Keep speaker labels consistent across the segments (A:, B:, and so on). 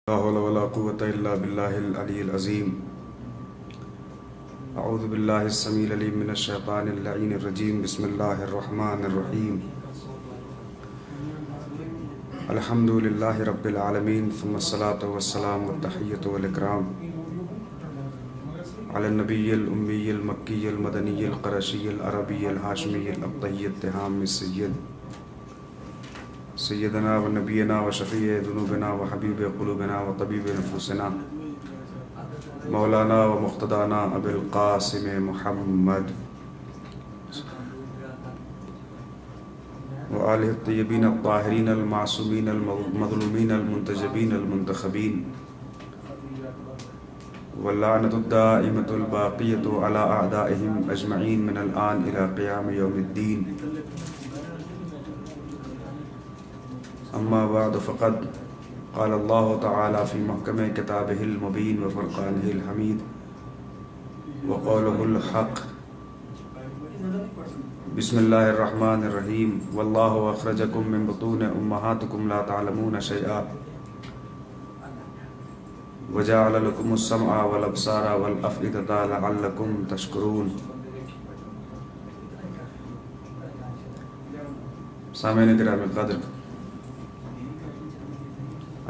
A: لا حول ولا قوة إلا بالله العلي العظيم. أعوذ بالله السميع العليم من الشيطان اللعين الرجيم. بسم الله الرحمن الرحيم. الحمد لله رب العالمين، ثم الصلاة والسلام والتحية والإكرام على النبي الأمي المكي المدني القرشي العربي الهاشمي الأبطي التهام السيد سيدنا ونبينا وشفيع ذنوبنا وحبيب قلوبنا وطبيب نفوسنا مولانا ومقتدانا أبي القاسم محمد وآله الطيبين الطاهرين المعصومين المظلومين المنتجبين المنتخبين، واللعنة الدائمة الباقية على أعدائهم أجمعين من الآن إلى قيام يوم الدين. أما بعد، فقد قال الله تعالى في محكم كتابه المبين وفرقانه الحميد وقوله الحق. بسم الله الرحمن الرحيم. والله أخرجكم من بطون أمهاتكم لا تعلمون شيئا وجعل لكم السمع والأبصار والأفئدة لعلكم تشكرون. سامعین کرام قدر،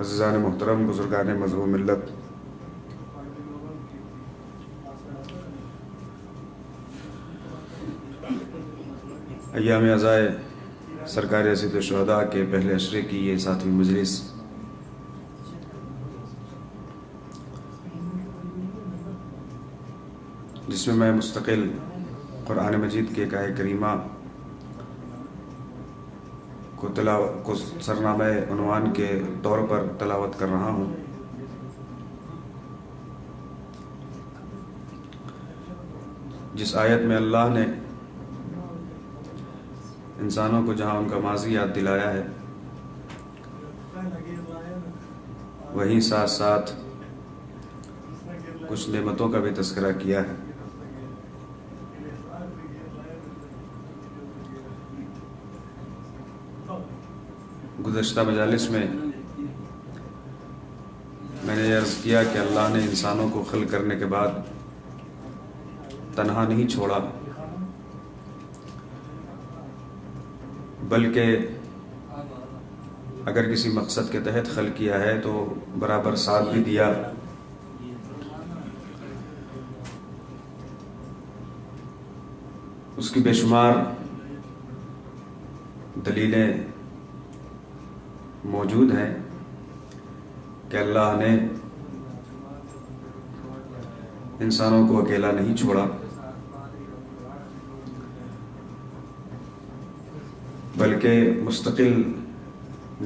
A: عزیزان محترم، بزرگان مذہب و ملت، ایام عزائے سرکار حیثیت الشہداء کے پہلے عشرے کی یہ 7ویں مجلس جس میں میں مستقل قرآن مجید کے ایک آیہ کریمہ کو سرنامہ عنوان کے طور پر تلاوت کر رہا ہوں. جس آیت میں اللہ نے انسانوں کو جہاں ان کا ماضی یاد دلایا ہے، وہیں ساتھ ساتھ کچھ نعمتوں کا بھی تذکرہ کیا ہے. گزشتہ مجالس میں نے عرض کیا کہ اللہ نے انسانوں کو خلق کرنے کے بعد تنہا نہیں چھوڑا، بلکہ اگر کسی مقصد کے تحت خلق کیا ہے تو برابر ساتھ بھی دیا. اس کی بے شمار دلیلیں موجود ہیں کہ اللہ نے انسانوں کو اکیلا نہیں چھوڑا، بلکہ مستقل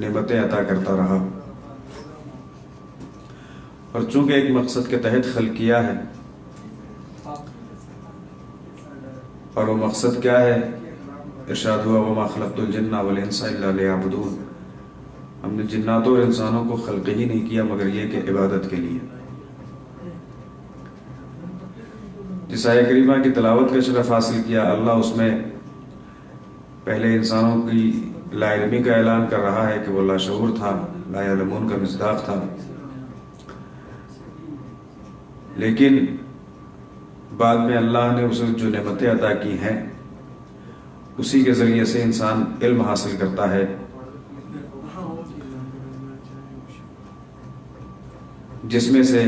A: نعمتیں عطا کرتا رہا. اور چونکہ ایک مقصد کے تحت خلق کیا ہے، اور وہ مقصد کیا ہے؟ ارشاد ہوا وَمَا خَلَقْتُ الْجِنَّ وَالْإِنسَ إِلَّا لِيَعْبُدُونَ. ہم نے جناتوں اور انسانوں کو خلق ہی نہیں کیا مگر یہ کہ عبادت کے لیے. جس آیہ کریمہ کی تلاوت کا شرف حاصل کیا، اللہ اس میں پہلے انسانوں کی لا علمی کا اعلان کر رہا ہے کہ وہ لاشعور تھا، لا یعلمون کا مصداق تھا، لیکن بعد میں اللہ نے اسے جو نعمتیں عطا کی ہیں اسی کے ذریعے سے انسان علم حاصل کرتا ہے، جس میں سے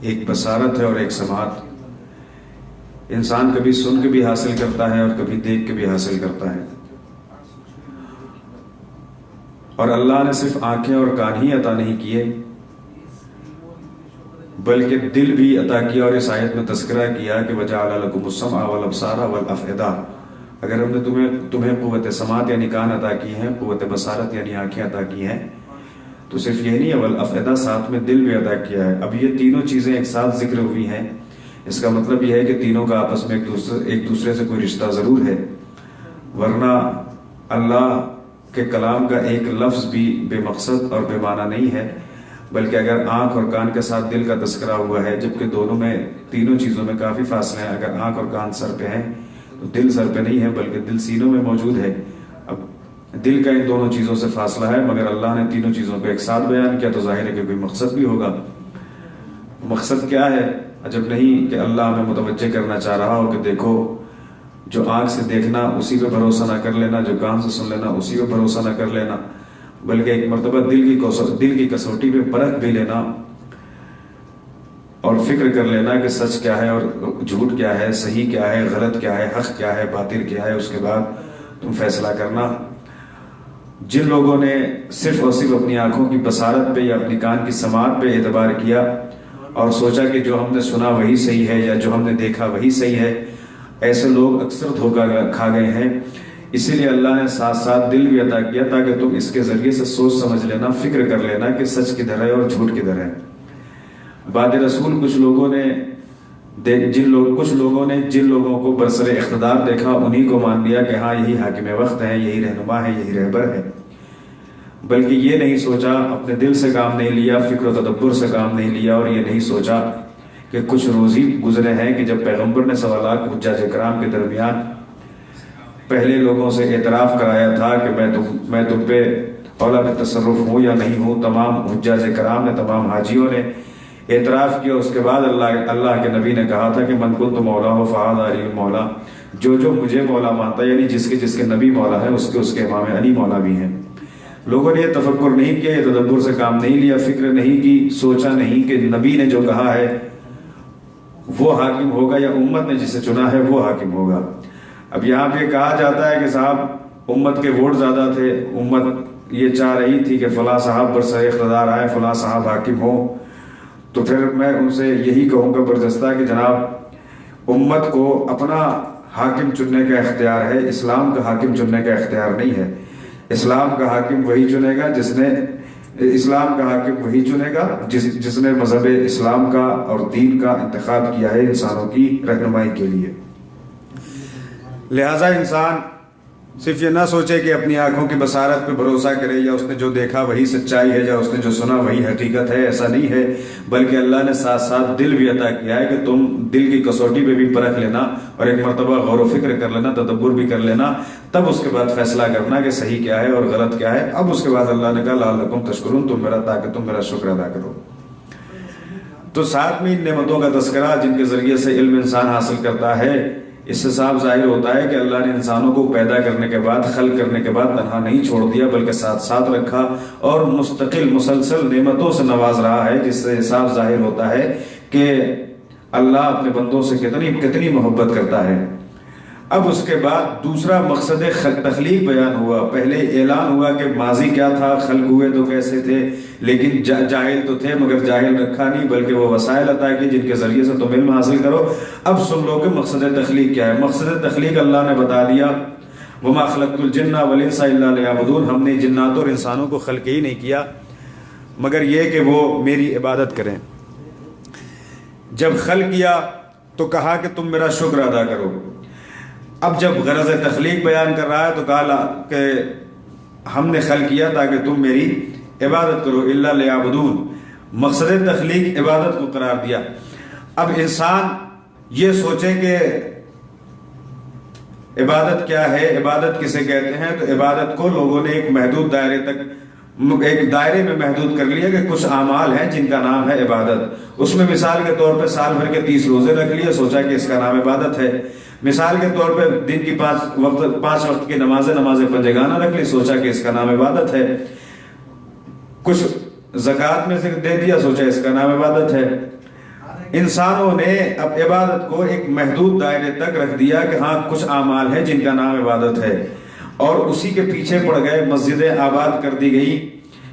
A: ایک بصارت ہے اور ایک سماعت. انسان کبھی سن کے بھی حاصل کرتا ہے اور کبھی دیکھ کے بھی حاصل کرتا ہے. اور اللہ نے صرف آنکھیں اور کان ہی عطا نہیں کیے بلکہ دل بھی عطا کیا، اور اس آیت میں تذکرہ کیا کہ وَجَعَلَ لَكُمُ السَّمْعَ وَالْأَبْصَارَ وَالْأَفْئِدَةَ. اگر ہم نے تمہیں قوت سماعت یعنی کان عطا کی ہیں، قوت بصارت یعنی آنکھیں عطا کی ہیں، تو صرف یہ نہیں ہے، والافئدہ ساتھ میں دل بھی عطا کیا ہے. اب یہ تینوں چیزیں ایک ساتھ ذکر ہوئی ہیں، اس کا مطلب یہ ہے کہ تینوں کا آپس میں ایک دوسرے سے کوئی رشتہ ضرور ہے، ورنہ اللہ کے کلام کا ایک لفظ بھی بے مقصد اور بے معنی نہیں ہے. بلکہ اگر آنکھ اور کان کے ساتھ دل کا تذکرہ ہوا ہے، جبکہ دونوں میں، تینوں چیزوں میں کافی فاصلے ہیں. اگر آنکھ اور کان سر پہ ہیں تو دل سر پہ نہیں ہے بلکہ دل سینوں میں موجود ہے. اب دل کا ان دونوں چیزوں سے فاصلہ ہے، مگر اللہ نے تینوں چیزوں کو ایک ساتھ بیان کیا تو ظاہر ہے کہ کوئی مقصد بھی ہوگا۔ مقصد کیا ہے؟ عجب نہیں کہ اللہ ہمیں متوجہ کرنا چاہ رہا ہو کہ دیکھو، جو آنکھ سے دیکھنا اسی پہ بھروسہ نہ کر لینا، جو کان سے سن لینا اسی پہ بھروسہ نہ کر لینا، بلکہ ایک مرتبہ دل کی کسوٹی پہ پرکھ بھی لینا اور فکر کر لینا کہ سچ کیا ہے اور جھوٹ کیا ہے، صحیح کیا ہے، غلط کیا ہے، حق کیا ہے، باطل کیا ہے، اس کے بعد تم فیصلہ کرنا۔ جن لوگوں نے صرف اور صرف اپنی آنکھوں کی بصارت پہ یا اپنی کان کی سماعت پہ اعتبار کیا اور سوچا کہ جو ہم نے سنا وہی صحیح ہے یا جو ہم نے دیکھا وہی صحیح ہے، ایسے لوگ اکثر دھوکہ کھا گئے ہیں۔ اسی لیے اللہ نے ساتھ ساتھ دل بھی عطا کیا تاکہ تم اس کے ذریعے سے سوچ سمجھ لینا، فکر کر لینا کہ سچ کدھر ہے اور جھوٹ کدھر ہے۔ بعد رسول کچھ لوگوں نے جن لوگوں کو برسر اقتدار دیکھا انہی کو مان لیا کہ ہاں یہی حاکم وقت ہے، یہی رہنما ہے، یہی رہبر ہے، بلکہ یہ نہیں سوچا، اپنے دل سے کام نہیں لیا، فکر و تدبر سے کام نہیں لیا، اور یہ نہیں سوچا کہ کچھ روزی گزرے ہیں کہ جب پیغمبر نے سوالات حجاج کرام کے درمیان پہلے لوگوں سے اعتراف کرایا تھا کہ میں تم پہ اولا پہ تصرف ہوں یا نہیں ہوں، تمام حجاج کرام نے، تمام حاجیوں نے اعتراف کیا۔ اس کے بعد اللہ کے نبی نے کہا تھا کہ من کنت مولا ہو فہذا علی مولا، جو مجھے مولا مانتا ہے، یعنی جس کے نبی مولا ہے اس کے امام علی مولا بھی ہیں۔ لوگوں نے یہ تفکر نہیں کیا، یہ تدبر سے کام نہیں لیا، فکر نہیں کی، سوچا نہیں کہ نبی نے جو کہا ہے وہ حاکم ہوگا یا امت نے جسے چنا ہے وہ حاکم ہوگا۔ اب یہاں پہ کہا جاتا ہے کہ صاحب امت کے ووٹ زیادہ تھے، امت یہ چاہ رہی تھی کہ فلاں صاحب برسر اقتدار آئے، فلاں صاحب حاکم ہو، تو پھر میں ان سے یہی کہوں گا برجستہ کہ جناب امت کو اپنا حاکم چننے کا اختیار ہے، اسلام کا حاکم چننے کا اختیار نہیں ہے۔ اسلام کا حاکم وہی چنے گا جس نے مذہب اسلام کا اور دین کا انتخاب کیا ہے انسانوں کی رہنمائی کے لیے۔ لہٰذا انسان صرف یہ نہ سوچے کہ اپنی آنکھوں کی بصارت پہ بھروسہ کرے یا اس نے جو دیکھا وہی سچائی ہے یا اس نے جو سنا وہی حقیقت ہے، ایسا نہیں ہے، بلکہ اللہ نے ساتھ ساتھ دل بھی عطا کیا ہے کہ تم دل کی کسوٹی پہ بھی پرکھ لینا اور ایک مرتبہ غور و فکر کر لینا، تدبر بھی کر لینا، تب اس کے بعد فیصلہ کرنا کہ صحیح کیا ہے اور غلط کیا ہے۔ اب اس کے بعد اللہ نے کہا لعلکم تشکرون، تاکہ تم میرا شکر ادا کرو۔ تو ساتھ میں ان نعمتوں کا تذکرہ جن کے ذریعے سے علم انسان حاصل کرتا ہے، اس سے صاف ظاہر ہوتا ہے کہ اللہ نے انسانوں کو پیدا کرنے کے بعد، خلق کرنے کے بعد تنہا نہیں چھوڑ دیا، بلکہ ساتھ ساتھ رکھا اور مسلسل نعمتوں سے نواز رہا ہے، جس سے صاف ظاہر ہوتا ہے کہ اللہ اپنے بندوں سے کتنی محبت کرتا ہے۔ اب اس کے بعد دوسرا مقصد تخلیق بیان ہوا۔ پہلے اعلان ہوا کہ ماضی کیا تھا، خلق ہوئے تو کیسے تھے، لیکن جاہل تو تھے مگر جاہل رکھا نہیں، بلکہ وہ وسائل عطا کی جن کے ذریعے سے تم علم حاصل کرو۔ اب سن لو کہ مقصد تخلیق کیا ہے۔ مقصد تخلیق اللہ نے بتا دیا، وما خلقت الجن والانس الا لیعبدون، ہم نے جنات اور انسانوں کو خلق ہی نہیں کیا مگر یہ کہ وہ میری عبادت کریں۔ جب خلق کیا تو کہا کہ تم میرا شکر ادا کرو۔ اب جب غرض تخلیق بیان کر رہا ہے تو کہا کہ ہم نے خلق کیا تاکہ تم میری عبادت کرو، الا لیعبدون، مقصد تخلیق عبادت کو قرار دیا۔ اب انسان یہ سوچے کہ عبادت کیا ہے، عبادت کسے کہتے ہیں، تو عبادت کو لوگوں نے ایک محدود ایک دائرے میں محدود کر لیا کہ کچھ اعمال ہیں جن کا نام ہے عبادت۔ اس میں مثال کے طور پہ سال بھر کے 30 روزے رکھ لیے، سوچا کہ اس کا نام عبادت ہے۔ مثال کے طور پہ دن کی 5 وقت کی نماز پنجگانہ رکھ لی، سوچا کہ اس کا نام عبادت ہے۔ کچھ زکوٰۃ میں سے دے دیا، سوچا اس کا نام عبادت ہے۔ انسانوں نے اب عبادت کو ایک محدود دائرے تک رکھ دیا کہ ہاں کچھ اعمال ہیں جن کا نام عبادت ہے، اور اسی کے پیچھے پڑ گئے، مسجدیں آباد کر دی گئی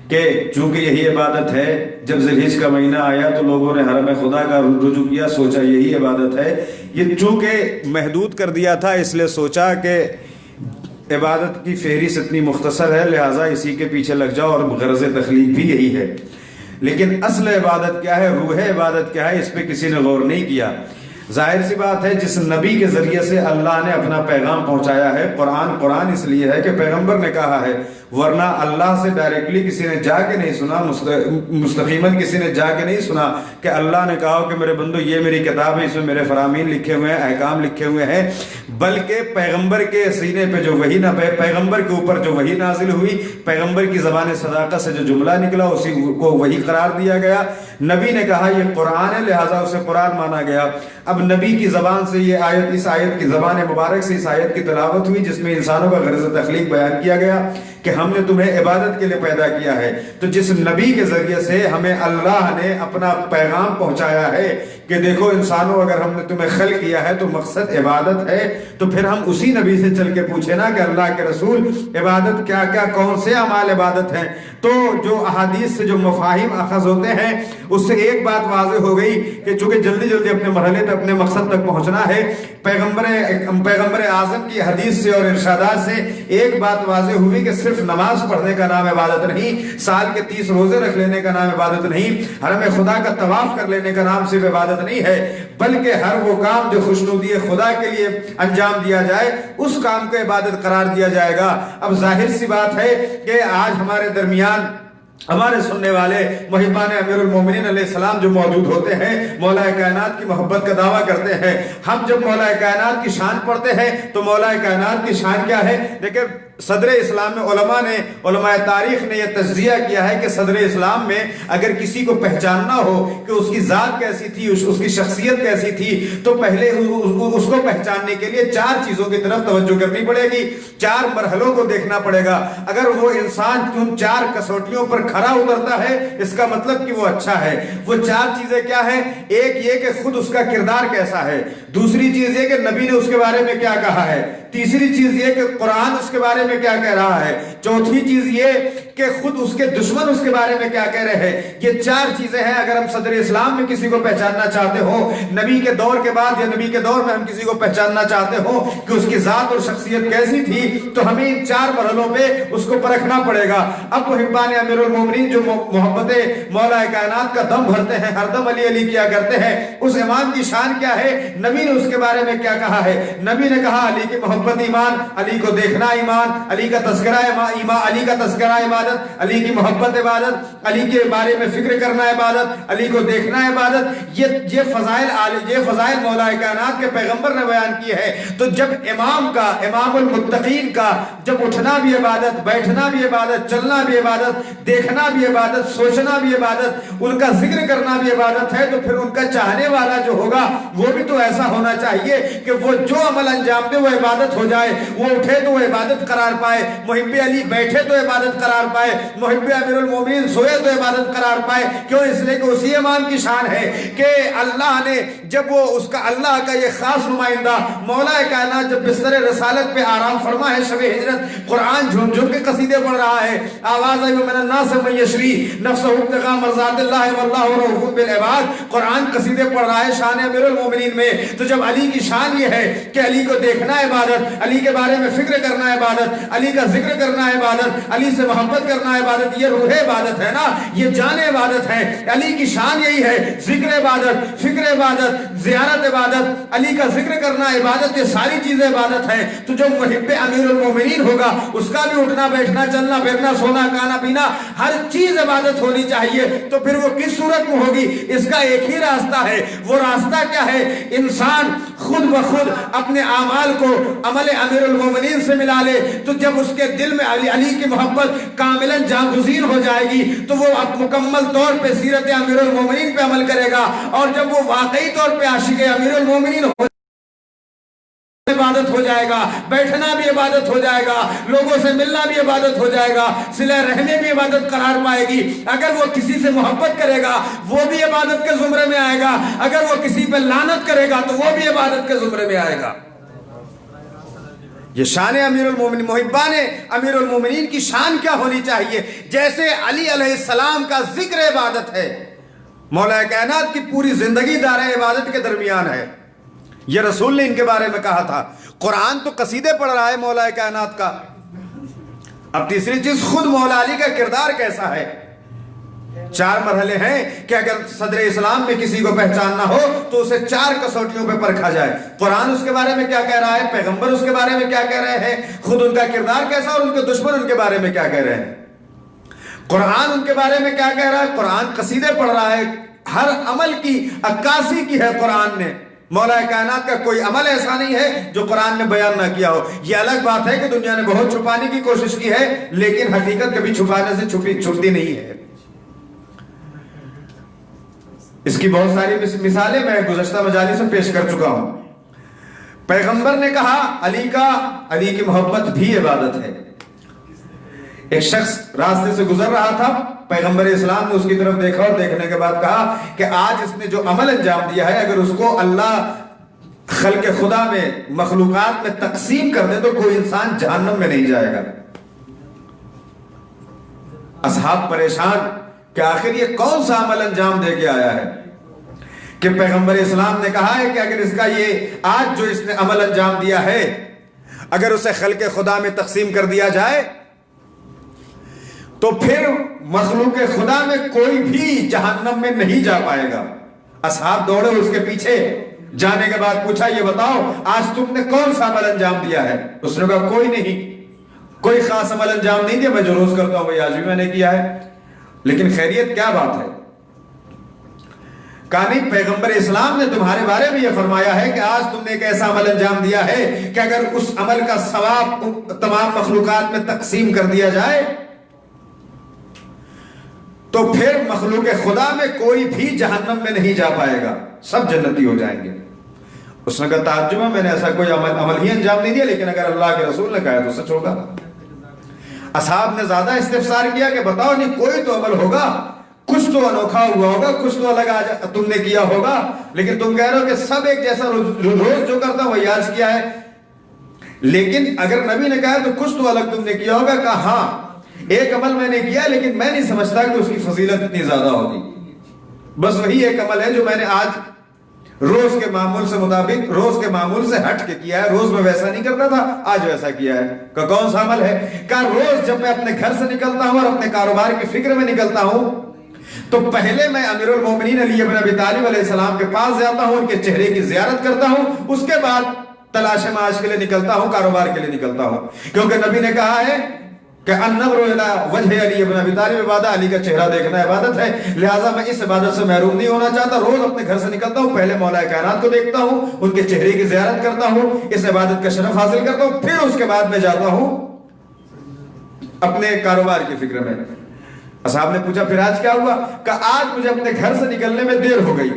A: کہ چونکہ یہی عبادت ہے۔ جب ذی الحجہ کا مہینہ آیا تو لوگوں نے حرم خدا کا رجوع کیا، سوچا یہی عبادت ہے۔ یہ چونکہ محدود کر دیا تھا اس لیے سوچا کہ عبادت کی فہرست اتنی مختصر ہے لہٰذا اسی کے پیچھے لگ جاؤ، اور غرض تخلیق بھی یہی ہے۔ لیکن اصل عبادت کیا ہے، روح عبادت کیا ہے، اس پہ کسی نے غور نہیں کیا۔ ظاہر سی بات ہے جس نبی کے ذریعے سے اللہ نے اپنا پیغام پہنچایا ہے، قرآن اس لیے ہے کہ پیغمبر نے کہا ہے ورنہ اللہ سے ڈائریکٹلی کسی نے جا کے نہیں سنا، مستقیماً کسی نے جا کے نہیں سنا کہ اللہ نے کہا کہ میرے بندو یہ میری کتاب ہے، اس میں میرے فرامین لکھے ہوئے ہیں، احکام لکھے ہوئے ہیں، بلکہ پیغمبر کے سینے پہ جو وحی نہ پیغمبر کے اوپر جو وحی نازل ہوئی، پیغمبر کی زبان صداقت سے جو جملہ نکلا اسی کو وحی قرار دیا گیا۔ نبی نے کہا یہ قرآن ہے، لہٰذا اسے قرآن مانا گیا۔ اب نبی کی زبان سے یہ آیت، اس آیت کی زبان مبارک سے اس آیت کی تلاوت ہوئی جس میں انسانوں کا غرض تخلیق بیان کیا گیا کہ ہم نے تمہیں عبادت کے لیے پیدا کیا ہے۔ تو جس نبی کے ذریعے سے ہمیں اللہ نے اپنا پیغام پہنچایا ہے کہ دیکھو انسانوں، اگر ہم نے تمہیں خلق کیا ہے تو مقصد عبادت ہے، تو پھر ہم اسی نبی سے چل کے پوچھے نا کہ اللہ کے رسول عبادت کیا کیا، کون سے اعمال عبادت ہیں؟ تو جو احادیث سے جو مفاہیم اخذ ہوتے ہیں اس سے ایک بات واضح ہو گئی کہ چونکہ جلدی جلدی اپنے مرحلے تک، اپنے مقصد تک پہنچنا ہے، پیغمبر اعظم کی حدیث سے اور ارشادات سے ایک بات واضح ہوئی کہ صرف نماز پڑھنے کا نام عبادت نہیں، سال کے 30 روزے رکھ لینے کا نام عبادت نہیں، حرم خدا کا طواف کر لینے کا نام صرف عبادت نہیں ہے، بلکہ ہر وہ کام جو خوشنودی خدا کے لیے انجام دیا جائے اس کام کو عبادت قرار دیا جائے گا۔ اب ظاہر سی بات ہے کہ آج ہمارے درمیان ہمارے سننے والے محبان امیر المومنین علیہ السلام جو موجود ہوتے ہیں، مولا کائنات کی محبت کا دعویٰ کرتے ہیں۔ ہم جب مولا کائنات کی شان پڑھتے ہیں تو مولا کائنات کی شان کیا ہے؟ دیکھیں صدر اسلام میں علماء تاریخ نے یہ تجزیہ کیا ہے کہ صدر اسلام میں اگر کسی کو پہچاننا ہو کہ اس کی ذات کیسی تھی، اس کی شخصیت کیسی تھی، تو پہلے اس کو پہچاننے کے لیے 4 چیزوں کی طرف توجہ کرنی پڑے گی، 4 مرحلوں کو دیکھنا پڑے گا۔ اگر وہ انسان ان 4 کسوٹیوں پر کھرا اترتا ہے اس کا مطلب کہ وہ اچھا ہے۔ وہ 4 چیزیں کیا ہیں؟ ایک یہ کہ خود اس کا کردار کیسا ہے، دوسری چیز یہ کہ نبی نے اس کے بارے میں کیا کہا ہے، تیسری چیز یہ کہ قرآن اس کے بارے میں کیا کہہ رہا ہے، چوتھی چیز یہ کہ خود اس کے دشمن اس کے بارے میں کیا کہہ رہے ہیں۔ یہ 4 چیزیں ہیں۔ اگر ہم صدر اسلام میں کسی کو پہچاننا چاہتے ہو، نبی کے دور کے بعد یا نبی کے دور میں ہم کسی کو پہچاننا چاہتے ہو کہ اس کی ذات اور شخصیت کیسی تھی، تو ہمیں ان 4 مرحلوں پہ اس کو پرکھنا پڑے گا۔ اب محبان امیر المومنین جو محبت مولا کائنات کا دم بھرتے ہیں، ہر دم علی علی کیا کرتے ہیں، اس امام کی شان کیا ہے، نبی نے اس کے بارے میں کیا کہا ہے۔ نبی نے کہا علی کی محبت ایمان، علی کو دیکھنا ایمان، علی کا تذکرہ ایمان، علی کا تذکرہ عبادت، علی کی محبت عبادت، علی کے بارے میں فکر کرنا عبادت، علی کو دیکھنا عبادت۔ یہ فضائل مولا کائنات کے پیغمبر نے بیان کی ہے۔ تو جب امام المتقین کا جب اٹھنا بھی عبادت، بیٹھنا بھی عبادت، چلنا بھی عبادت، دیکھنا بھی عبادت، سوچنا بھی عبادت، ان کا ذکر کرنا بھی عبادت ہے، تو پھر ان کا چاہنے والا جو ہوگا وہ بھی تو ایسا ہونا چاہیے کہ وہ جو عمل انجام دے وہ عبادت ہو جائے، وہ اٹھے تو وہ عبادت قرار پائے، محب علی بیٹھے تو عبادت قرار پائے، محب امیر المومنین سوئے تو عبادت قرار پائے۔ کیوں؟ اس لیے کہ اسی امام کی شان ہے کہ اللہ نے جب وہ اس کا اللہ کا یہ خاص نمائندہ مولا کائنات جب بستر رسالت پہ آرام فرما ہے شب ہجرت، قرآن جھوم جھوم کے قصیدے پڑھ رہا ہے، آواز آئی من الناس من یشری نفسہ ابتغاء مرضات اللہ واللہ رؤوف بالعباد، قرآن قصیدے پڑھ رہا ہے شان امیر المومنین میں۔ تو جب علی کی شان یہ ہے کہ علی کو دیکھنا عبادت، علی کے بارے میں فکر کرنا عبادت، علی کا ذکر کرنا عبادت، علی سے محبت کرنا عبادت، یہ روح عبادت ہے نا، یہ جان عبادت ہے۔ علی کی شان یہی ہے، ذکر عبادت، فکر عبادت، زیارت عبادت، علی کا ذکر کرنا عبادت، یہ ساری چیزیں عبادت ہیں۔ تو جو محب امیر المومنین ہوگا اس کا بھی اٹھنا بیٹھنا چلنا پھرنا سونا کھانا پینا ہر چیز عبادت ہونی چاہیے۔ تو پھر وہ کس صورت میں ہوگی؟ اس کا ایک ہی راستہ ہے۔ وہ راستہ کیا ہے؟ انسان خود بخود اپنے اعمال کو عمل امیر المومنین سے ملا لے، تو جب اس کے دل میں علی کی محبت کاملاً جاگزین ہو جائے گی تو وہ اب مکمل طور پہ سیرت امیر المومنین پہ عمل کرے گا، اور جب وہ واقعی طور پہ عاشق امیر المومنین ہو عبادت ہو جائے گا، بیٹھنا بھی عبادت ہو جائے گا، لوگوں سے ملنا بھی عبادت ہو جائے گا، صلہ رحمی بھی عبادت قرار پائے گی۔ اگر وہ کسی سے محبت کرے گا وہ بھی عبادت کے زمرے میں آئے گا، اگر وہ کسی پہ لعنت کرے گا تو وہ بھی عبادت کے زمرے میں آئے گا۔ یہ شان امیر المومنین، محبان امیر المومنین کی شان کیا ہونی چاہیے؟ جیسے علی علیہ السلام کا ذکر عبادت ہے، مولا کائنات کی پوری زندگی دار عبادت کے درمیان ہے۔ یہ رسول نے ان کے بارے میں کہا تھا۔ قرآن تو قصیدے پڑھ رہا ہے مولا کائنات کا۔ اب تیسری چیز، خود مولا علی کا کردار کیسا ہے؟
B: 4 مرحلے ہیں کہ اگر صدر اسلام میں کسی کو پہچاننا ہو تو اسے 4 کسوٹیوں پہ پرکھا جائے. قرآن اس کے بارے میں کیا کہہ رہا ہے, پیغمبر اس کے بارے میں کیا کہہ رہے ہیں, خود ان کا کردار کیسا اور ان کے دشمن ان کے بارے میں کیا کہہ رہے ہیں. قرآن ان کے بارے میں کیا کہہ رہا ہے, قرآن قصیدے پڑھ رہا ہے, ہر عمل کی عکاسی کی ہے قرآن نے. مولا کائنات کا کوئی عمل ایسا نہیں ہے جو قرآن نے بیان نہ کیا ہو. یہ الگ بات ہے کہ دنیا نے بہت چھپانے کی کوشش کی ہے, لیکن حقیقت کبھی چھپانے سے چھپتی نہیں ہے. اس کی بہت ساری مثالیں میں گزشتہ مجالس میں پیش کر چکا ہوں. پیغمبر نے کہا علی کی محبت بھی عبادت ہے. ایک شخص راستے سے گزر رہا تھا, پیغمبر اسلام نے اس کی طرف دیکھا اور دیکھنے کے بعد کہا کہ آج اس نے جو عمل انجام دیا ہے, اگر اس کو اللہ خلق خدا میں, مخلوقات میں تقسیم کر دے تو کوئی انسان جہنم میں نہیں جائے گا. اصحاب پریشان کہ آخر یہ کون سا عمل انجام دے کے آیا ہے, کہ پیغمبر اسلام نے کہا ہے کہ اگر اس کا یہ آج جو اس نے عمل انجام دیا ہے, اگر اسے خلق خدا میں تقسیم کر دیا جائے تو پھر مخلوق خدا میں کوئی بھی جہنم میں نہیں جا پائے گا. اصحاب دوڑے اس کے پیچھے, جانے کے بعد پوچھا یہ بتاؤ آج تم نے کون سا عمل انجام دیا ہے. اس نے کہا کوئی نہیں, کوئی خاص عمل انجام نہیں دیا, میں جو روز کرتا ہوں وہی آج بھی میں نے کیا ہے. لیکن خیریت کیا بات ہے؟ کہا نہیں, پیغمبر اسلام نے تمہارے بارے میں یہ فرمایا ہے کہ آج تم نے ایک ایسا عمل انجام دیا ہے کہ اگر اس عمل کا ثواب تمام مخلوقات میں تقسیم کر دیا جائے تو پھر مخلوق خدا میں کوئی بھی جہنم میں نہیں جا پائے گا, سب جنتی ہو جائیں گے. اس نے کہا تعجب ہے, میں نے ایسا کوئی عمل ہی انجام نہیں دیا, لیکن اگر اللہ کے رسول نے کہا تو سچ ہوگا. اصحاب نے زیادہ استفسار کیا کہ بتاؤ نہیں, کوئی تو عمل ہوگا, کچھ تو انوکھا ہوا ہوگا, کچھ تو الگ تم نے کیا ہوگا, لیکن تم کہہ رہے ہو کہ سب ایک جیسا روز جو کرتا ہوں وہی آج کیا ہے. لیکن اگر نبی نے کہا تو کچھ تو الگ تم نے کیا ہوگا. کہا ہاں ایک عمل میں نے کیا, لیکن میں نہیں سمجھتا کہ اس کی فضیلت اتنی زیادہ ہوگی. بس وہی ایک عمل ہے جو میں نے آج روز کے معمول سے مطابق, روز کے معمول سے ہٹ کے کیا ہے. روز میں ویسا نہیں کرتا تھا, آج ویسا کیا ہے. کہ کون سا عمل ہے؟ کہ روز جب میں اپنے گھر سے نکلتا ہوں اور اپنے کاروبار کی فکر میں نکلتا ہوں تو پہلے میں امیر المومنین علی بن ابی طالب علیہ السلام کے پاس جاتا ہوں, ان کے چہرے کی زیارت کرتا ہوں, اس کے بعد تلاش معاش کے لیے نکلتا ہوں, کاروبار کے لیے نکلتا ہوں. کیونکہ نبی نے کہا ہے کہ النظر الی وجہ علی بن ابی طالب عبادت, علی کا چہرہ دیکھنا عبادت ہے, لہٰذا میں اس عبادت سے محروم نہیں ہونا چاہتا. روز اپنے گھر سے نکلتا ہوں, پہلے مولا کائنات کو دیکھتا ہوں, ان کے چہرے کی زیارت کرتا ہوں, اس عبادت کا شرف حاصل کرتا ہوں, پھر اس کے بعد میں جاتا ہوں اپنے کاروبار کی فکر میں. اصحاب نے پوچھا پھر آج کیا ہوا؟ کہ آج مجھے اپنے گھر سے نکلنے میں دیر ہو گئی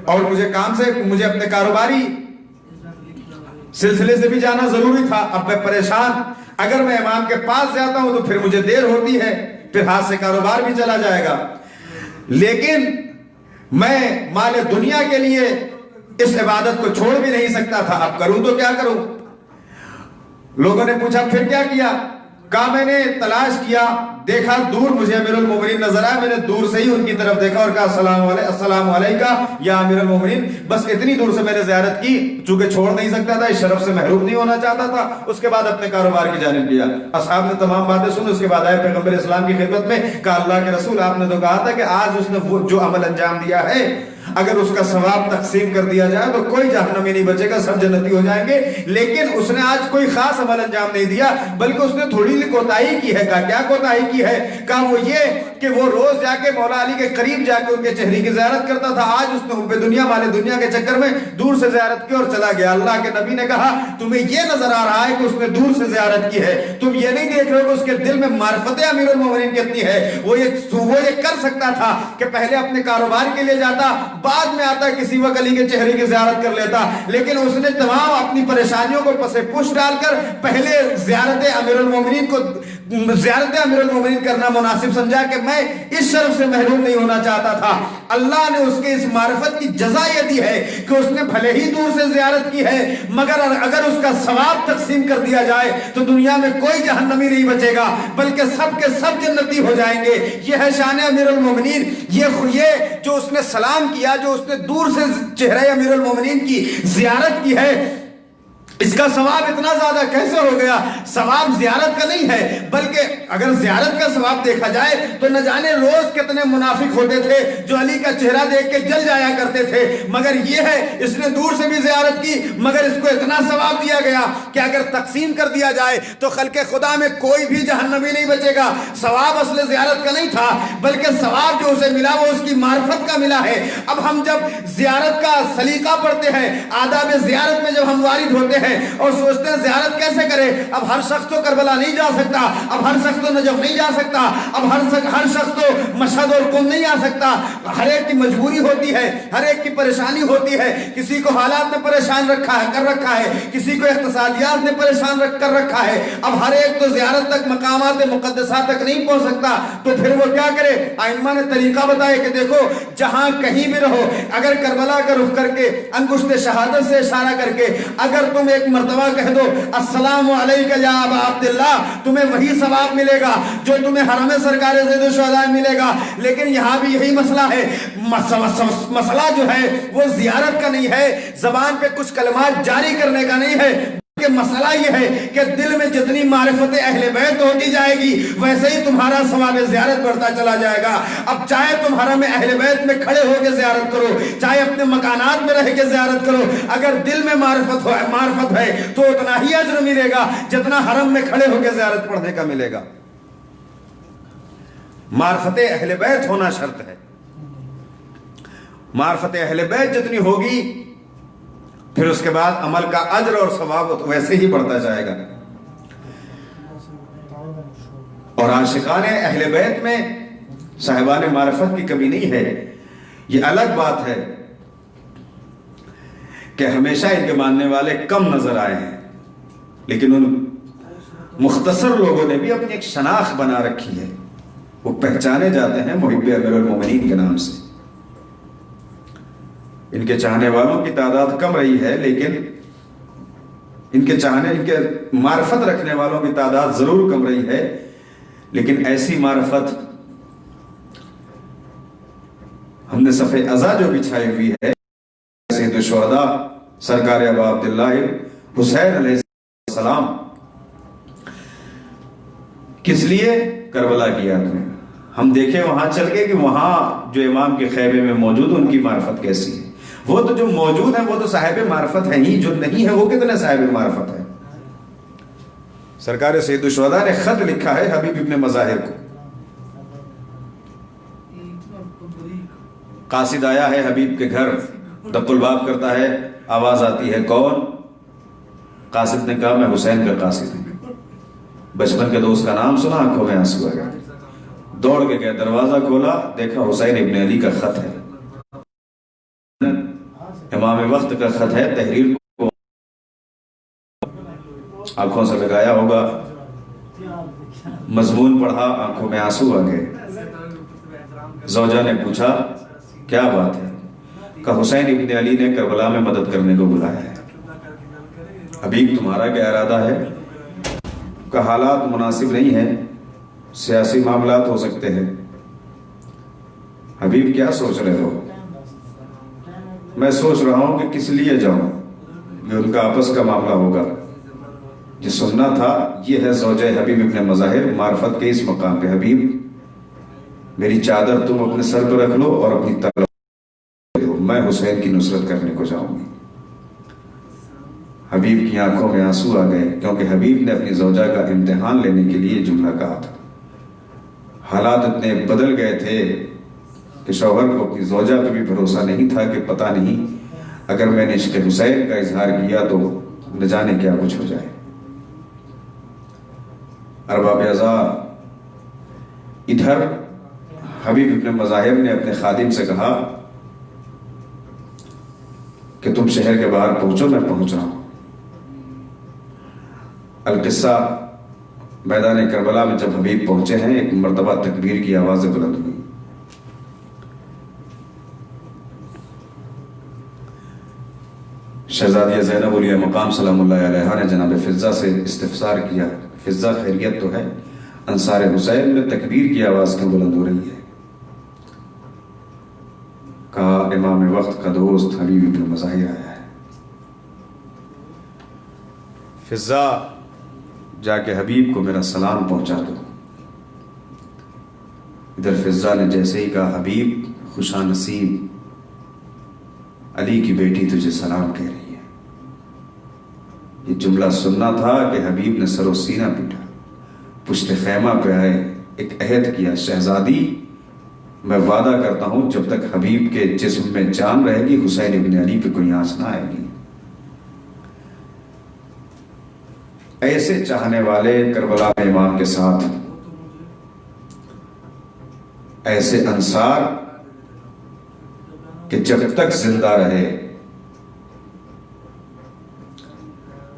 B: اور مجھے اپنے کاروباری سلسلے سے بھی جانا ضروری تھا. اب میں پریشان, اگر میں امام کے پاس جاتا ہوں تو پھر مجھے دیر ہوتی ہے, پھر ہاتھ سے کاروبار بھی چلا جائے گا. لیکن میں مال دنیا کے لیے اس عبادت کو چھوڑ بھی نہیں سکتا تھا, اب کروں تو کیا کروں؟ لوگوں نے پوچھا پھر کیا کیا؟ کہا میں نے تلاش کیا, دیکھا دور مجھے امیر المومنین نظر آیا, میں نے دور سے ہی ان کی طرف دیکھا اور کہا السلام علیکہ یا امیر المومنین. بس اتنی دور سے میں نے زیارت کی, چونکہ چھوڑ نہیں سکتا تھا, اس شرف سے محروم نہیں ہونا چاہتا تھا. اس کے بعد اپنے کاروبار کی جانب لیا. اصحاب نے تمام باتیں سنی, اس کے بعد آئے پیغمبر اسلام کی خدمت میں, کہا اللہ کے رسول آپ نے تو کہا تھا کہ آج اس نے وہ جو عمل انجام دیا ہے اگر اس کا ثواب تقسیم کر دیا جائے تو کوئی جہنمی نہیں بچے گا, سب جنتی ہو جائیں گے. لیکن اس نے آج کوئی خاص عمل انجام نہیں دیا, بلکہ اس نے تھوڑی سی کوتاہی کی ہے. کہا کیا کوتاہی کی ہے؟ کہا وہ یہ کہ وہ روز جا کے مولا علی کے قریب جا کے ان کے چہرے کی زیارت کرتا تھا, آج اس نے ان پہ دنیا والے دنیا کے چکر میں دور سے زیارت کی اور چلا گیا. اللہ کے نبی نے کہا تمہیں یہ نظر آ رہا ہے کہ اس نے دور سے زیارت کی ہے, تم یہ نہیں دیکھ رہے ہو کہ اس کے دل میں معرفت امیر المومنین کتنی ہے. وہ یہ کر سکتا تھا کہ پہلے اپنے کاروبار کے لیے جاتا, بعد میں آتا کسی وقت علی کے چہرے کی زیارت کر لیتا, لیکن اس نے تمام اپنی پریشانیوں کو پس پش ڈال کر پہلے زیارت امیر المومنین کرنا مناسب سمجھا کہ میں اس شرف سے محروم نہیں ہونا چاہتا تھا. اللہ نے اس کے اس معرفت کی جزا یہ دی ہے کہ اس نے بھلے ہی دور سے زیارت کی ہے, مگر اگر اس کا ثواب تقسیم کر دیا جائے تو دنیا میں کوئی جہنمی نہیں بچے گا, بلکہ سب کے سب جنتی ہو جائیں گے. یہ ہے شان امیر المومنین. یہ جو اس نے سلام کیا, جو اس نے دور سے چہرہ امیر المومنین کی زیارت کی ہے, اس کا ثواب اتنا زیادہ کیسے ہو گیا؟ ثواب زیارت کا نہیں ہے، بلکہ اگر زیارت کا ثواب دیکھا جائے تو نہ جانے روز کتنے منافق ہوتے تھے جو علی کا چہرہ دیکھ کے جل جایا کرتے تھے، مگر یہ ہے اس نے دور سے بھی زیارت کی، مگر اس کو اتنا ثواب دیا گیا کہ اگر تقسیم کر دیا جائے تو خلق خدا میں کوئی بھی جہنمی نہیں بچے گا۔ ثواب اصل زیارت کا نہیں تھا، بلکہ ثواب جو اسے ملا وہ اس کی معرفت کا ملا ہے۔ اب ہم جب زیارت کا سلیقہ پڑھتے ہیں، آداب زیارت میں جب ہم وارد ہوتے ہیں اور سوچتے ہیں زیارت کیسے کرے، اب ہر شخص تو کربلا نہیں جا سکتا، اب ہر شخص تو نجف نہیں جا سکتا، اب ہر شخص تو مشہد اور قم نہیں آ سکتا، ہر ایک کی مجبوری ہوتی ہے، ہر ایک کی پریشانی ہوتی ہے، کسی کو حالات نے پریشان کر رکھا ہے، کسی کو اقتصادیات نے پریشان کر رکھا ہے، اب ہر ایک تو زیارت تک، مقامات مقدسات تک نہیں پہنچ سکتا، تو پھر وہ کیا کرے؟ ائمہ نے طریقہ بتایا کہ دیکھو جہاں کہیں بھی رہو، اگر کربلا کا رخ کر کے انگشت شہادت سے اشارہ کر کے اگر تم ایک مرتبہ کہہ دو السلام علیکہ یا ابا عبداللہ، تمہیں وہی ثواب ملے گا جو تمہیں حرم سرکار سید الشہداء ملے گا۔ لیکن یہاں بھی یہی مسئلہ ہے، مسئلہ جو ہے وہ زیارت کا نہیں ہے، زبان پہ کچھ کلمات جاری کرنے کا نہیں ہے، کہ مسئلہ یہ ہے کہ دل میں جتنی معرفت اہل بیت ہوتی جائے گی ویسے ہی تمہارا ثواب زیارت بڑھتا چلا جائے گا۔ اب چاہے تم حرم اہل بیت میں کھڑے ہو کے زیارت کرو، چاہے اپنے مکانات میں رہ کے زیارت کرو، اگر دل میں معرفت ہے تو اتنا ہی اجر ملے گا جتنا حرم میں کھڑے ہو کے زیارت پڑھنے کا ملے گا۔ معرفت اہل بیت ہونا شرط ہے، معرفت اہل بیت جتنی ہوگی پھر اس کے بعد عمل کا اجر اور ثواب ویسے ہی بڑھتا جائے گا۔ اور عاشقان اہل بیت میں صاحبان معرفت کی کمی نہیں ہے۔ یہ الگ بات ہے کہ ہمیشہ ان کے ماننے والے کم نظر آئے ہیں، لیکن ان مختصر لوگوں نے بھی اپنی ایک شناخت بنا رکھی ہے، وہ پہچانے جاتے ہیں محب امیر المومنین کے نام سے۔ ان کے چاہنے والوں کی تعداد کم رہی ہے، لیکن ان کے معرفت رکھنے والوں کی تعداد ضرور کم رہی ہے، لیکن ایسی معرفت ہم نے صف ازا جو بچھائی ہوئی ہے سید الشہداء سرکار ابا عبداللہ حسین علیہ السلام، کس لیے کربلا کیا تمہیں؟ ہم دیکھیں وہاں چل کے کہ وہاں جو امام کے خیمے میں موجود ان کی معرفت کیسی ہے۔ وہ تو جو موجود ہیں وہ تو صاحب معرفت ہیں ہی، جو نہیں ہے وہ کتنے صاحب معرفت ہے۔ سرکار سید الشہداء نے خط لکھا ہے حبیب ابن مظاہر کو، قاصد آیا ہے حبیب کے گھر، دق الباب کرتا ہے، آواز آتی ہے کون؟ قاصد نے کہا میں حسین کا قاصد ہوں۔ بچپن کے دوست کا نام سنا، آنکھوں میں آنسو آ گئے، دوڑ کے گئے، دروازہ کھولا، دیکھا حسین ابن علی کا خط ہے، امام وقت کا خط ہے، تحریر کو آنکھوں سے لگایا ہوگا، مضمون پڑھا، آنکھوں میں آنسو آ گئے۔ زوجہ نے پوچھا کیا بات ہے؟ کہ حسین ابن علی نے کربلا میں مدد کرنے کو بلایا ہے۔ حبیب تمہارا کیا ارادہ ہے؟ کہ حالات مناسب نہیں ہیں، سیاسی معاملات ہو سکتے ہیں۔ حبیب کیا سوچ رہے ہو؟ میں سوچ رہا ہوں کہ کس لیے جاؤں، یہ ان کا آپس کا معاملہ ہوگا۔ جو سننا تھا یہ ہے زوجہ حبیب ابن مظاہر معرفت کے اس مقام پہ، حبیب میری چادر تم اپنے سر پہ رکھ لو اور اپنی تلوار دو، میں حسین کی نصرت کرنے کو جاؤں گی۔ حبیب کی آنکھوں میں آنسو آ گئے، کیونکہ حبیب نے اپنی زوجہ کا امتحان لینے کے لیے جملہ کہا تھا۔ حالات اتنے بدل گئے تھے کہ شوہر کو اپنی زوجہ پہ بھی بھروسہ نہیں تھا کہ پتہ نہیں اگر میں نے عشق حسین کا اظہار کیا تو نہ جانے کیا کچھ ہو جائے۔ ارباب ازا ادھر حبیب ابن مظاہر نے اپنے خادم سے کہا کہ تم شہر کے باہر پہنچو، میں پہنچ رہا ہوں۔ القصہ میدان کربلا میں جب حبیب پہنچے ہیں، ایک مرتبہ تکبیر کی آوازیں بلند ہوئی، شہزادیہ زینب علیہ مقام سلام اللہ علیہا نے جناب فضہ سے استفسار کیا، فضہ خیریت تو ہے؟ انصار حسین میں تکبیر کی آواز کیوں بلند ہو رہی ہے؟ کہا امام وقت کا دوست حبیب ابن مظاہر آیا ہے۔
A: فضا جا کے حبیب کو میرا سلام پہنچا دو. ادھر فضا نے جیسے ہی کہا حبیب خوشا نصیب علی کی بیٹی تجھے سلام کہہ رہی ہے. یہ جملہ سننا تھا کہ حبیب نے سر و سینہ پیٹا, پشت خیمہ پہ آئے, ایک عہد کیا, شہزادی میں وعدہ کرتا ہوں جب تک حبیب کے جسم میں جان رہے گی حسین ابن علی پہ کوئی آنچ نہ آئے گی. ایسے چاہنے والے کربلا میں امام کے ساتھ, ایسے انصار کہ جب تک زندہ رہے.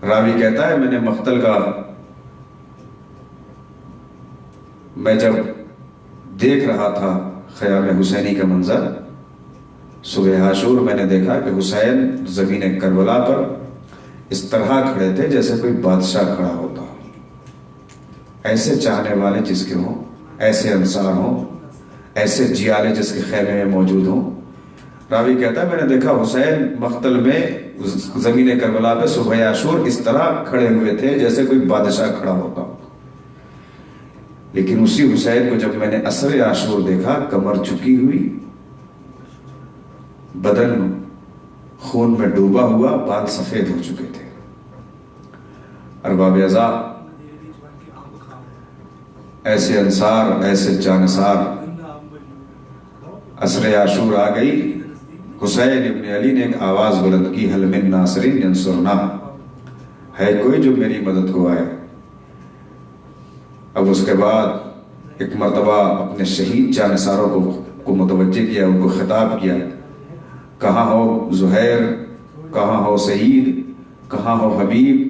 A: راوی کہتا ہے میں نے مقتل کا, میں جب دیکھ رہا تھا خیام حسینی کا منظر, صبح عاشور میں نے دیکھا کہ حسین زمین کربلا پر اس طرح کھڑے تھے جیسے کوئی بادشاہ کھڑا ہوتا. ایسے چاہنے والے جس کے ہوں, ایسے انصار ہوں, ایسے جیالے جس کے خیمے میں موجود ہوں. راوی کہتا ہے میں نے دیکھا حسین مقتل میں زمین کربلا پہ صبح عاشور اس طرح کھڑے ہوئے تھے جیسے کوئی بادشاہ کھڑا ہوتا. لیکن اسی حسین کو جب میں نے عصر عاشور دیکھا, کمر جھکی ہوئی, بدن خون میں ڈوبا ہوا, بال سفید ہو چکے تھے. ارباب ازا, ایسے انصار, ایسے جانصار, عصر عاشور آ گئی. حسین ابن علی نے ایک آواز بلند کی, حل من ناصر ینصرنا, ہے کوئی جو میری مدد کو آئے. اب اس کے بعد ایک مرتبہ اپنے شہید جانصاروں کو متوجہ کیا, ان کو خطاب کیا, کہاں ہو زہیر, کہاں ہو سعید, کہاں ہو حبیب.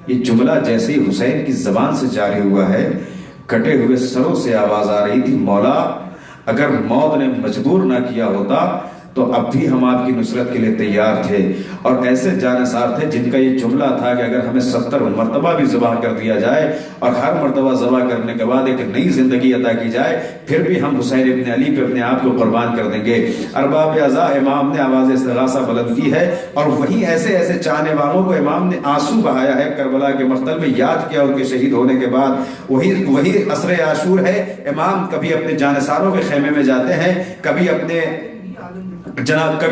A: یہ جملہ جیسے ہی حسین کی زبان سے جاری ہوا ہے, کٹے ہوئے سروں سے آواز آ رہی تھی, مولا اگر موت نے مجبور نہ کیا ہوتا تو اب بھی ہم آپ کی نصرت کے لیے تیار تھے. اور ایسے جانصار تھے جن کا یہ جملہ تھا کہ اگر ہمیں 70 مرتبہ بھی ذبح کر دیا جائے اور ہر مرتبہ ذبح کرنے کے بعد ایک نئی زندگی عطا کی جائے, پھر بھی ہم حسین ابن علی پہ اپنے آپ کو قربان کر دیں گے. ارباب اعضاء, امام نے آواز استغاثہ بلند کی ہے, اور وہیں ایسے ایسے چاہنے والوں کو امام نے آنسو بہایا ہے. کربلا کے مقتل میں یاد کیا ان کے شہید ہونے کے بعد. وہی عصر عاشور ہے. امام کبھی اپنے جانصاروں کے خیمے میں جاتے ہیں, کبھی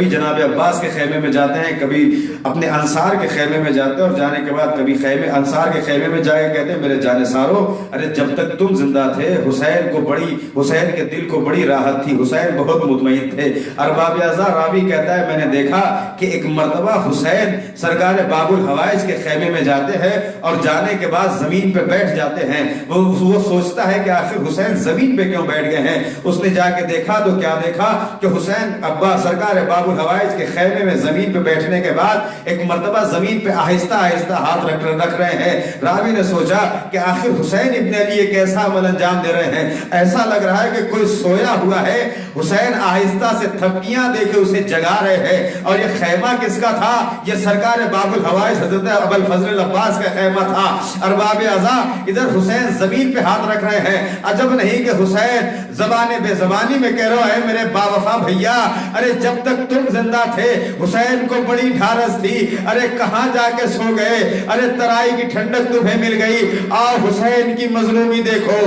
A: جناب عباس کے خیمے میں جاتے ہیں, کبھی اپنے انصار کے خیمے میں جاتے ہیں, اور جانے کے بعد کبھی انصار کے خیمے میں جا کے کہتے ہیں میرے جانصاروں, ارے جب تک تم زندہ تھے حسین کے دل کو بڑی راحت تھی, حسین بہت مطمئن تھے. ارباب اعضاء, راوی کہتا ہے میں نے دیکھا کہ ایک مرتبہ حسین سرکار باب الحوائج کے خیمے میں جاتے ہیں اور جانے کے بعد زمین پہ بیٹھ جاتے ہیں. وہ سوچتا ہے کہ آخر حسین زمین پہ کیوں بیٹھ گئے ہیں. اس نے جا کے دیکھا تو کیا دیکھا کہ حسین عباس سرکار باب الحوائج کے خیمے میں زمین پہ بیٹھنے کے بعد ایک مرتبہ زمین پہ آہستہ آہستہ ہاتھ رکھ رہے ہیں. راوی نے سوچا کہ آخر حسین ابن علی ایک ایسا عمل انجام دے رہے ہیں, ایسا لگ رہا ہے کہ کوئی سویا ہوا ہے. حسین آہستہ سے تھپکیاں دے کے اسے جگا رہے ہیں. اور یہ خیمہ کس کا تھا؟ یہ سرکار باب الحوائج حضرت ابو الفضل عباس کا خیمہ تھا. ارباب اعضاء, ادھر حسین زمین پہ ہاتھ رکھ رہے ہیں. عجب نہیں کہ حسین زبان بے زبانی میں کہہ رہا ہے میرے باوفا بھیا, ارے جب تک تم زندہ تھے حسین کو بڑی ڈھارس تھی, ارے کہاں جا کے سو گئے, ارے ترائی کی ٹھنڈک تمہیں مل گئی. آؤ حسین کی مظلومی دیکھو,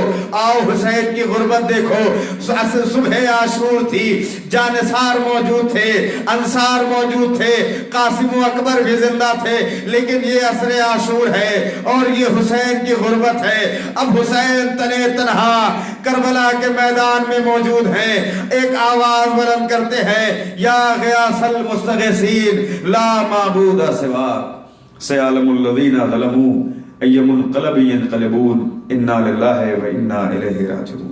A: آؤ حسین کی غربت دیکھو. صبح عاشور تھی, جانصار موجود تھے, انصار موجود تھے, قاسم و اکبر بھی زندہ تھے, لیکن یہ عصر عاشور ہے اور یہ حسین کی غربت ہے. اب حسین تنے تنہا کربلا کے میدان میں موجود ہیں. ایک آواز بلند کرتے ہیں, یا غیاث المستغیثین لا معبود سواک, سیعلم الذین ظلموا ای منقلب ینقلبون, انا للہ و انا الیہ راجعون.